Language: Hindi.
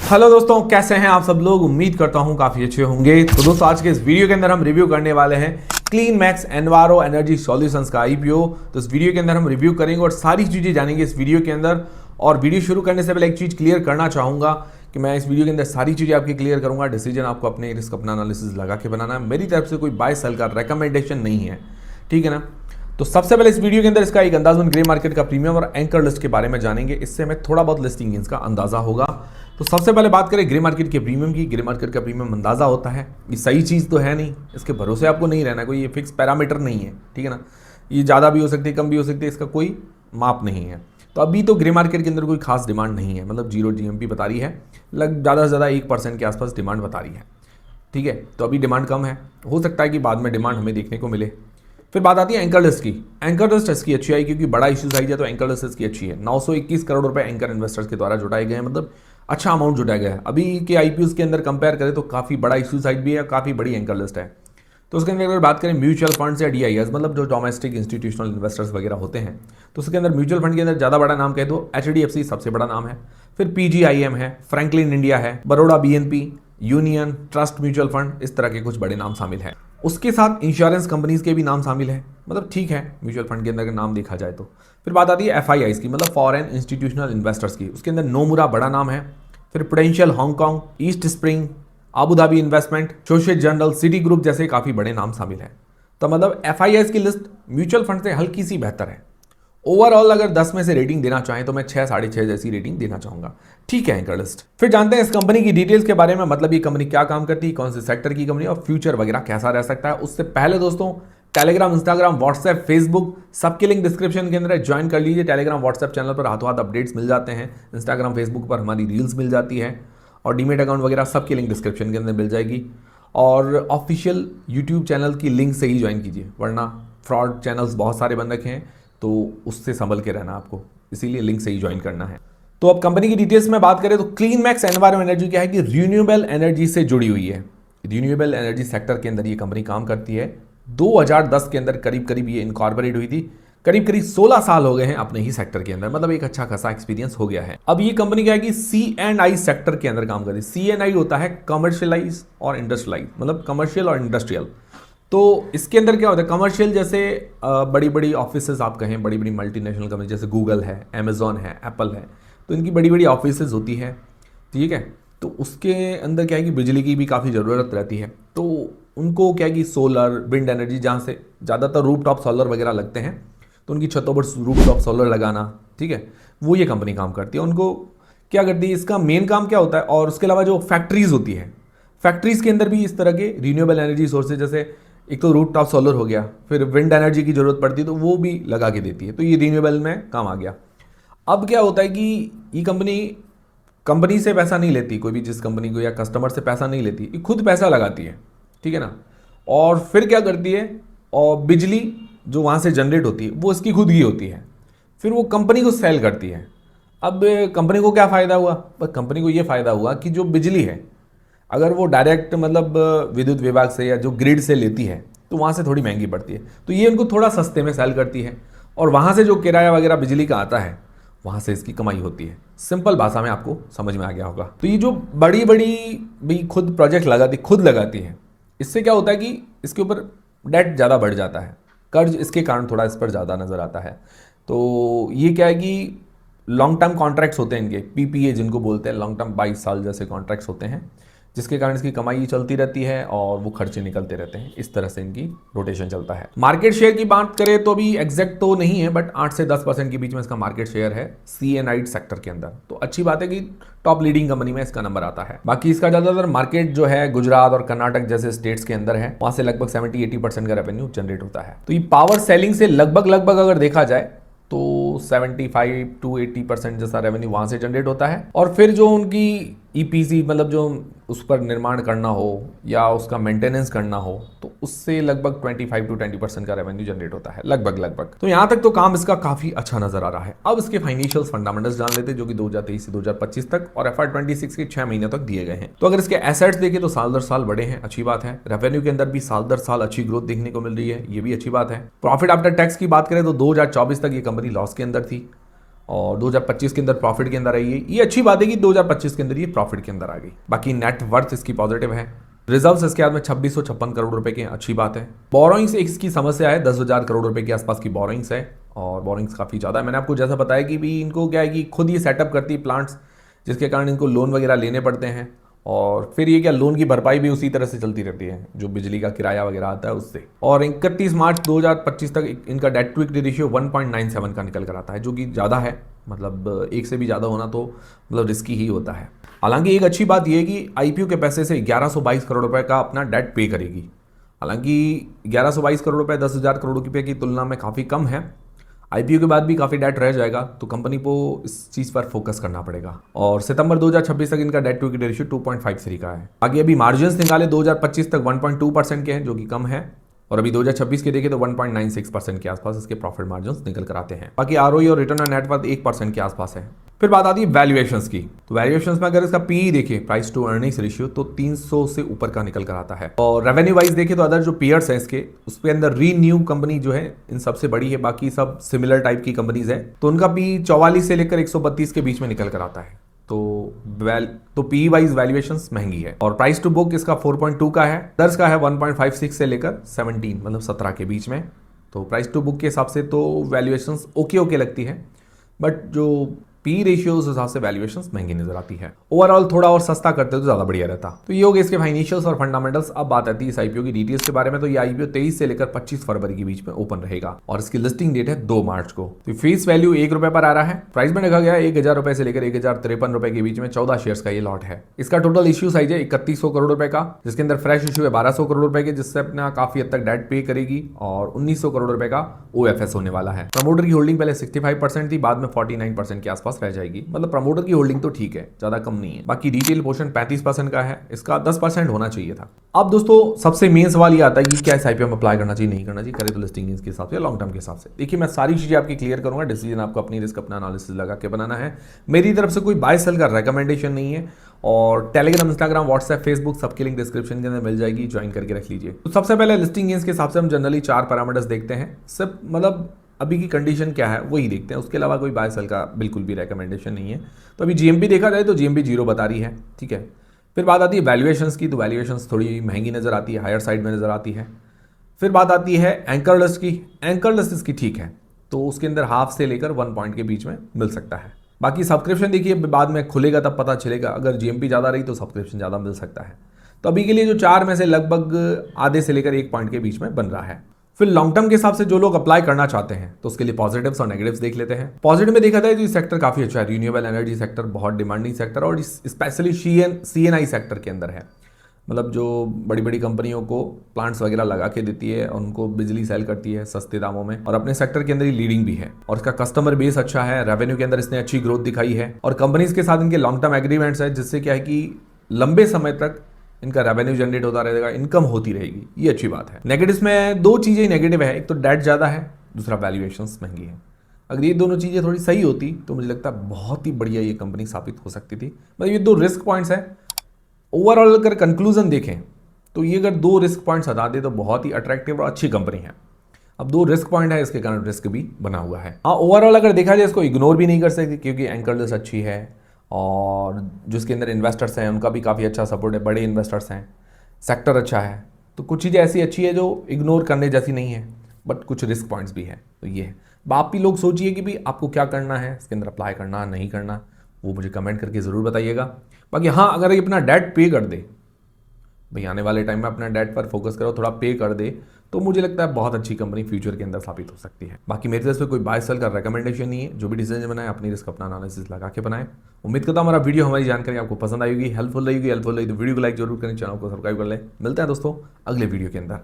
हेलो दोस्तों, कैसे हैं आप सब लोग। उम्मीद करता हूं काफी अच्छे होंगे। तो दोस्तों, आज के इस वीडियो के अंदर हम रिव्यू करने वाले हैं clean max enviro energy solutions का आईपीओ। तो इस वीडियो के अंदर हम रिव्यू करेंगे और सारी चीजें जानेंगे इस वीडियो के अंदर। और वीडियो शुरू करने से पहले एक चीज क्लियर करना चाहूंगा कि मैं इस वीडियो के अंदर सारी चीजें आपकी क्लियर करूंगा। डिसीजन आपको अपने रिस्क, अपना एनालिसिस लगा के बनाना है। मेरी तरफ से कोई बाय सेल का रिकमेंडेशन नहीं है, ठीक है ना। तो सबसे पहले इस वीडियो के अंदर इसका एक अंदाज़न ग्रे मार्केट का प्रीमियम और एंकर लिस्ट के बारे में जानेंगे। इससे हमें थोड़ा बहुत लिस्टिंग गेन्स का अंदाजा होगा। तो सबसे पहले बात करें ग्रे मार्केट के प्रीमियम की। ग्रे मार्केट का प्रीमियम अंदाजा होता है, ये सही चीज़ तो है नहीं, इसके भरोसे आपको नहीं रहना। कोई ये फिक्स पैरामीटर नहीं है, ठीक है ना। ये ज़्यादा भी हो सकती है, कम भी हो सकती है, इसका कोई माप नहीं है। तो अभी तो ग्रे मार्केट के अंदर कोई खास डिमांड नहीं है, मतलब जीरो जीएमपी बता रही है, ज़्यादा से ज़्यादा 1% के आसपास डिमांड बता रही है, ठीक है। तो अभी डिमांड कम है, हो सकता है कि बाद में डिमांड हमें देखने को मिले। फिर बात आती है एंकर लिस्ट की। एंकर लिस्ट इसकी अच्छी आई क्योंकि बड़ा इशू साइज है, तो एंकर लिस्ट इसकी अच्छी है। 921 करोड़ रुपए एंकर इन्वेस्टर्स के द्वारा जुटाए गए हैं, मतलब अच्छा अमाउंट जुटाया गया है। अभी के आईपीओ के अंदर कंपेयर करें तो काफ़ी बड़ा इशू साइज भी है, काफ़ी बड़ी एंकर लिस्ट है। तो उसके अंदर अगर बात करें म्यूचुअल फंड्स या डीआईएस, मतलब जो डोमेस्टिक इंस्टीट्यूशनल इन्वेस्टर्स वगैरह होते हैं, तो उसके अंदर म्यूचुअल फंड के अंदर ज़्यादा बड़ा नाम कह दो एचडीएफसी सबसे बड़ा नाम है। फिर पीजीआईएम है, फ्रैंकलिन इंडिया है, Baroda BNP, union trust mutual fund, इस तरह के कुछ बड़े नाम शामिल हैं। उसके साथ इंश्योरेंस कंपनीज के भी नाम शामिल हैं, मतलब ठीक है म्यूचुअल फंड के अंदर अगर नाम देखा जाए तो। फिर बात आती है एफआईआईज की, मतलब फॉरेन इंस्टीट्यूशनल इन्वेस्टर्स की। उसके अंदर नोमुरा बड़ा नाम है। फिर prudential Hong Kong, east spring, Abu Dhabi investment, social general, city group जैसे काफ़ी बड़े नाम शामिल हैं। तो मतलब एफआईआईज की लिस्ट म्यूचुअल फंड से हल्की सी बेहतर है। ओवरऑल अगर 10 में से रेटिंग देना चाहें तो मैं 6 6.5 जैसी रेटिंग देना चाहूंगा, ठीक है एंकर लिस्ट। फिर जानते हैं इस कंपनी की डिटेल्स के बारे में, मतलब ये कंपनी क्या काम करती है, कौन से सेक्टर की कंपनी और फ्यूचर वगैरह कैसा रह सकता है। उससे पहले दोस्तों, टेलीग्राम, इंस्टाग्राम, व्हाट्सएप, फेसबुक सबके लिंक डिस्क्रिप्शन के अंदर ज्वाइन कर लीजिए। टेलीग्राम व्हाट्सएप चैनल पर हाथों हाथ अपडेट्स मिल जाते हैं, इंस्टाग्राम फेसबुक पर हमारी रील्स मिल जाती है, और डीमेट अकाउंट वगैरह सबकी लिंक डिस्क्रिप्शन के अंदर मिल जाएगी। और ऑफिशियल यूट्यूब चैनल की लिंक से ही ज्वाइन कीजिए, वरना फ्रॉड चैनल्स बहुत सारे बन रखे हैं, तो उससे संभल के रहना आपको, इसीलिए लिंक से ही ज्वाइन करना है। तो अब कंपनी की डिटेल्स में बात करें तो क्लीन मैक्स एनवायरो एनर्जी क्या है कि रिन्यूएबल एनर्जी से जुड़ी हुई है। रिन्यूएबल एनर्जी सेक्टर के अंदर ये कंपनी काम करती है। 2010 के अंदर करीब करीब ये इनकॉर्पोरेट हुई थी। करीब करीब 16 साल हो गए हैं अपने ही सेक्टर के अंदर, मतलब एक अच्छा खासा एक्सपीरियंस हो गया है। अब ये कंपनी क्या है कि C&I सेक्टर के अंदर काम करती है। C&I होता है कमर्शियलाइज और इंडस्ट्रियलाइज, मतलब कमर्शियल और इंडस्ट्रियल। तो इसके अंदर क्या होता है, कमर्शियल जैसे बड़ी बड़ी ऑफिसेज आप कहें, बड़ी बड़ी मल्टीनेशनल कंपनी जैसे गूगल है, अमेजॉन है, एप्पल है, तो इनकी बड़ी बड़ी ऑफिसेज होती है, ठीक है। तो उसके अंदर क्या है कि बिजली की भी काफ़ी ज़रूरत रहती है। तो उनको क्या है कि सोलर, विंड एनर्जी, जहाँ से ज़्यादातर रूफ टॉप सोलर वगैरह लगते हैं, तो उनकी छतों पर रूफ टॉप सोलर लगाना, ठीक है, वो ये कंपनी काम करती है। उनको क्या करती है, इसका मेन काम क्या होता है। और उसके अलावा जो फैक्ट्रीज होती है, फैक्ट्रीज के अंदर भी इस तरह के रिन्यूएबल एनर्जी सोर्सेज, जैसे एक तो रूफ टॉप सोलर हो गया, फिर विंड एनर्जी की जरूरत पड़ती है तो वो भी लगा के देती है, तो ये रिन्यूएबल में काम आ गया। अब क्या होता है कि ये कंपनी से पैसा नहीं लेती, कोई भी जिस कंपनी को, या कस्टमर से पैसा नहीं लेती, ये खुद पैसा लगाती है, ठीक है ना। और फिर क्या करती है, और बिजली जो वहाँ से जनरेट होती है वो इसकी खुद की होती है, फिर वो कंपनी को सेल करती है। अब कंपनी को क्या फ़ायदा हुआ, बस कंपनी को ये फ़ायदा हुआ कि जो बिजली है, अगर वो डायरेक्ट मतलब विद्युत विभाग से या जो ग्रिड से लेती है तो वहाँ से थोड़ी महंगी पड़ती है, तो ये उनको थोड़ा सस्ते में सेल करती है, और वहाँ से जो किराया वगैरह बिजली का आता है वहाँ से इसकी कमाई होती है। सिंपल भाषा में आपको समझ में आ गया होगा। तो ये जो बड़ी बड़ी भी खुद प्रोजेक्ट लगाती है, इससे क्या होता है कि इसके ऊपर डेट ज़्यादा बढ़ जाता है, कर्ज इसके कारण थोड़ा इस पर ज़्यादा नज़र आता है। तो ये क्या है कि लॉन्ग टर्म कॉन्ट्रैक्ट्स होते हैं इनके, पीपीए जिनको बोलते हैं, लॉन्ग टर्म 22 साल जैसे कॉन्ट्रैक्ट्स होते हैं, जिसके कारण इसकी कमाई चलती रहती है और वो खर्चे निकलते रहते हैं। इस तरह से इनकी रोटेशन चलता है। मार्केट शेयर की बात करें तो अभी एग्जैक्ट तो नहीं है, बट 8 से 10% के बीच में इसका मार्केट शेयर है C&I सेक्टर के अंदर। तो अच्छी बात है कि टॉप लीडिंग कंपनी में इसका नंबर आता है। बाकी इसका ज़्यादातर मार्केट जो है गुजरात और कर्नाटक जैसे स्टेट्स के अंदर है, वहाँ से लगभग 70-80% का रेवेन्यू जनरेट होता है। तो ये पावर सेलिंग से लगभग अगर देखा जाए तो 75 to 80% जैसा रेवेन्यू वहाँ से जनरेट होता है। और फिर जो उनकी ईपीसी, मतलब जो उस पर निर्माण करना हो या उसका मेंटेनेंस करना हो, तो उससे लगभग 25 to 20% का रेवेन्यू जनरेट होता है, लगभग। तो यहाँ तक तो काम इसका काफ़ी अच्छा नजर आ रहा है। अब इसके फाइनेंशियल्स फंडामेंटल्स जान लेते हैं, जो कि 2023 से 2025 तक और FY26 के 6 महीने तक दिए गए हैं। तो अगर इसके एसेट्स देखें तो साल दर साल बढ़े हैं, अच्छी बात है। रेवेन्यू के अंदर भी साल दर साल अच्छी ग्रोथ देखने को मिल रही है, ये भी अच्छी बात है। प्रॉफिट आफ्टर टैक्स की बात करें तो 2024 तक ये कंपनी लॉस के अंदर थी, और 2025 के अंदर प्रॉफिट के अंदर आई है। ये अच्छी बात है कि 2025 के अंदर ये प्रॉफिट के अंदर आ गई। बाकी नेट वर्थ इसकी पॉजिटिव है। रिजर्व्स इसके हाथ में 2656 करोड़ रुपए के, अच्छी बात है। बोरोइंग्स इसकी समस्या है, 10,000 करोड़ रुपए के आसपास की बोरोइंग्स है और बोरोइंग्स काफ़ी ज़्यादा है। मैंने आपको जैसा बताया कि भी इनको क्या है कि खुद ये सेटअप करती है प्लांट्स, जिसके कारण इनको लोन वगैरह लेने पड़ते हैं और फिर ये क्या लोन की भरपाई भी उसी तरह से चलती रहती है जो बिजली का किराया वगैरह आता है उससे। और 31 मार्च 2025 तक इनका डेट टू इक्विटी रेशियो 1.97 का निकल कर आता है, जो कि ज़्यादा है। मतलब एक से भी ज़्यादा होना तो मतलब रिस्की ही होता है। हालांकि एक अच्छी बात यह है कि आईपीओ के पैसे से 1122 करोड़ रुपए का अपना डेट पे करेगी। हालांकि 1122 करोड़ रुपए 10,000 करोड़ रुपए की तुलना में काफ़ी कम है। आईपीओ के बाद भी काफ़ी डेट रह जाएगा, तो कंपनी को इस चीज़ पर फोकस करना पड़ेगा। और सितंबर 2026 तक इनका डेट टू इक्विटी रेशियो 2.53 का है। आगे अभी मार्जिन्स निकाले 2025 तक 1.2% के हैं, जो कि कम है। और अभी 2026 के देखें तो 1.96% के आसपास इसके प्रॉफिट मार्जिन्स निकल कर आते हैं। बाकी आरओई और रिटर्न ऑन नेटवर्थ 1% के आसपास है। फिर बात आती है वैल्यूएशंस की। तो वैल्यूएशंस में अगर इसका पीई देखें, प्राइस टू अर्निंग्स रेशियो, तो 300 से ऊपर का निकल कर आता है। और रेवेन्यू वाइज देखें तो अदर जो पीयर्स हैं इसके, उसके अंदर रीन्यू कंपनी जो है इन सबसे बड़ी है, बाकी सब सिमिलर टाइप की कंपनीज है। तो उनका पी 44 से लेकर 132 के बीच में निकल कर आता है। तो पी वाइज वैल्यूएशंस महंगी है। और प्राइस टू बुक इसका 4.2 का है, अदर्स का है 1.56 से लेकर 17 मतलब 17 के बीच में। तो प्राइस टू बुक के हिसाब से तो वैल्यूएशंस ओके लगती है, बट जो पी रेशियो उस हिसाब से वैल्यूएशंस महंगी नजर आती है। ओवरऑल थोड़ा और सस्ता करते तो ज्यादा बढ़िया रहता। तो ये हो गए इसके फाइनेंशियल्स और फंडामेंटल्स। अब बात आती है इस आईपीओ की डिटेल्स के बारे में। तो ये आईपीओ 23 से लेकर 25 फरवरी के बीच में ओपन रहेगा और इसकी लिस्टिंग डेट है 2 मार्च को। तो फेस वैल्यू 1 रुपए पर आ रहा है। प्राइस में रखा गया 1,000 रुपए से लेकर 1,053 रुपए के बीच में 14 शेयर्स का ये लॉट है। इसका टोटल इश्यू साइज है 3100 करोड़ रुपए का, जिसके अंदर फ्रेश इश्यू है 1200 करोड़ रुपए के, जिससे अपना काफी हद तक डेट पे करेगी। और 1900 करोड़ रुपए का ओएफएस होने वाला है। प्रमोटर की होल्डिंग पहले 65% थी, बाद में 49% के आसपास रह जाएगी। मतलब प्रमोटर की होल्डिंग तो ठीक है, ज्यादा कम नहीं है। बाकी रिटेल पोर्शन 35% का है, इसका 10% होना चाहिए था। अब दोस्तों सबसे मेन सवाल ये आता है कि क्या इस आईपीओ में अप्लाई करना चाहिए, नहीं करना चाहिए, करे तो लिस्टिंग के हिसाब से, लॉन्ग टर्म के हिसाब से। देखिए मैं सारी चीजें आपकी क्लियर करूंगा, डिसीजन आपको अपनी रिस्क अपना एनालिसिस लगा के बनाना है। मेरी तरफ से कोई बाय सेल का रिकमेंडेशन नहीं है। और टेलीग्राम, इंस्टाग्राम, व्हाट्सएप, फेसबुक सबकी लिंक डिस्क्रिप्शन के अंदर मिल जाएगी, ज्वाइन करके रख लीजिए। तो सबसे पहले लिस्टिंग गेन्स के हिसाब से हम जनरली 4 पैरामीटर्स देखते हैं। सब मतलब अभी की कंडीशन क्या है वही देखते हैं, उसके अलावा कोई बाय सेल का बिल्कुल भी रिकमेंडेशन नहीं है। तो अभी जीएमपी देखा जाए तो जीएमपी 0 बता रही है, ठीक है। फिर बात आती है वैल्यूएशंस की। तो वैल्यूएशंस थोड़ी महंगी नजर आती है, हायर साइड में नजर आती है। फिर बात आती है एंकर लिस्ट की। एंकर लिस्ट इसकी ठीक है, तो उसके अंदर हाफ से लेकर 1 पॉइंट के बीच में मिल सकता है। बाकी सब्सक्रिप्शन देखिए बाद में खुलेगा तब पता चलेगा, अगर जीएमपी ज़्यादा रही तो सब्सक्रिप्शन ज़्यादा मिल सकता है। तो अभी के लिए जो 4 में से लगभग आधे से लेकर 1 पॉइंट के बीच में बन रहा है। फिर लॉन्ग टर्म के हिसाब से जो लोग अप्लाई करना चाहते हैं तो उसके लिए पॉजिटिव्स और नेगेटिव्स देख लेते हैं। पॉजिटिव में देखा जाए तो ये सेक्टर काफी अच्छा है, रिन्यूएबल एनर्जी सेक्टर बहुत डिमांडिंग सेक्टर, और स्पेशली सीएनआई सेक्टर के अंदर है। मतलब जो बड़ी बड़ी कंपनियों को प्लांट्स वगैरह लगा के देती है और उनको बिजली सेल करती है सस्ते दामों में, और अपने सेक्टर के अंदर ही लीडिंग भी है। और इसका कस्टमर बेस अच्छा है, रेवेन्यू के अंदर इसने अच्छी ग्रोथ दिखाई है, और कंपनीज के साथ इनके लॉन्ग टर्म एग्रीमेंट्स है, जिससे क्या है कि लंबे समय तक इनका रेवेन्यू जनरेट होता रहेगा, इनकम होती रहेगी। ये अच्छी बात है। नेगेटिव्स में 2 चीजें नेगेटिव है, एक तो डेट ज्यादा है, दूसरा वैल्यूएशंस महंगी है। अगर ये दोनों चीजें थोड़ी सही होती तो मुझे लगता है बहुत ही बढ़िया ये कंपनी साबित हो सकती थी। मतलब ये 2 रिस्क पॉइंट्स है। ओवरऑल अगर कंक्लूजन देखें तो ये अगर 2 रिस्क पॉइंट्स हटा दे तो बहुत ही अट्रैक्टिव और अच्छी कंपनी है। अब 2 रिस्क पॉइंट है, इसके कारण रिस्क भी बना हुआ है। हाँ, ओवरऑल अगर देखा जाए इसको इग्नोर भी नहीं कर सकते, क्योंकि एंकर लिस्ट अच्छी है और जिसके अंदर इन्वेस्टर्स हैं उनका भी काफ़ी अच्छा सपोर्ट है, बड़े इन्वेस्टर्स हैं, सेक्टर अच्छा है। तो कुछ चीज़ें ऐसी अच्छी है जो इग्नोर करने जैसी नहीं है, बट कुछ रिस्क पॉइंट्स भी है। तो ये है। आप भी लोग सोचिए कि भाई आपको क्या करना है, इसके अंदर अप्लाई करना नहीं करना, वो मुझे कमेंट करके ज़रूर बताइएगा। बाकी हाँ, अगर ये अपना डेट पे कर दे, भाई आने वाले टाइम में अपना डेट पर फोकस करो, थोड़ा पे कर दे, तो मुझे लगता है बहुत अच्छी कंपनी फ्यूचर के अंदर साबित हो सकती है। बाकी मेरे तरफ से कोई बाय सेल का रिकमेंडेशन नहीं है। जो भी डिसीजन बनाए अपनी रिस्क अपना एनालिसिस लगा के बनाए। उम्मीद करता हूँ हमारा वीडियो, हमारी जानकारी आपको पसंद आएगी, हेल्पफुल रहेगी। तो वीडियो को लाइक जरूर करें, चैनल को सब्सक्राइब कर लें। मिलते हैं दोस्तों अगले वीडियो के अंदर।